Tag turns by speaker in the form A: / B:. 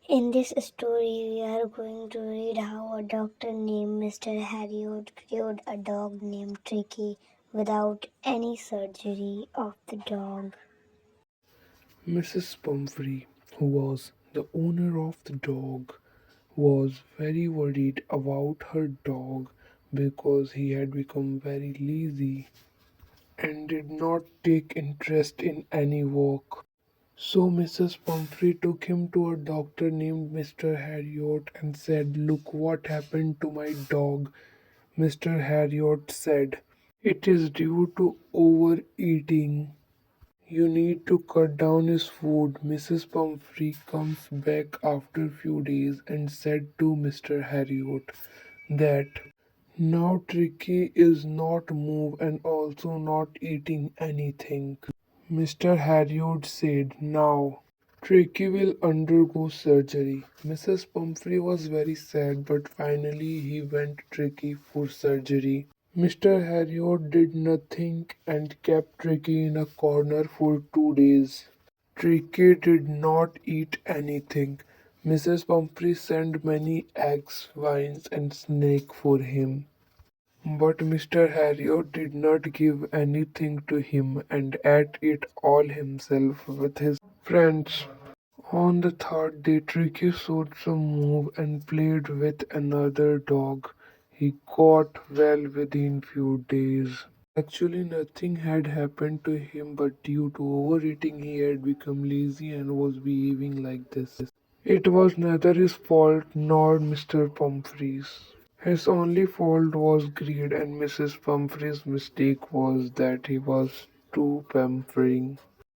A: In this story, we are going to read how a doctor named Mr. Harriot cured a dog named Tricky without any surgery of the dog.
B: Mrs. Pumphrey, who was the owner of the dog, was very worried about her dog because he had become very lazy and did not take interest in any work. So Mrs. Pumphrey took him to a doctor named Mr. Harriot and said, "Look what happened to my dog." Mr. Harriot said, "It is due to overeating. You need to cut down his food." Mrs. Pumphrey comes back after a few days and said to Mr. Harriot that now Tricky is not move and also not eating anything. Mr. Harriot said, "Now Tricky will undergo surgery." Mrs. Pumphrey was very sad, but finally he went Tricky for surgery. Mr. Harriot did nothing and kept Tricky in a corner for 2 days. Tricky did not eat anything. Mrs. Pumphrey sent many eggs, wines, and snake for him. But Mr. Harriot did not give anything to him and ate it all himself with his friends. On the third day, Tricky showed some move and played with another dog. He got well within few days. Actually, nothing had happened to him, but due to overeating, he had become lazy and was behaving like this. It was neither his fault nor Mr. Pumphrey's. His only fault was greed, and Mrs. Pumphrey's mistake was that he was too pampering.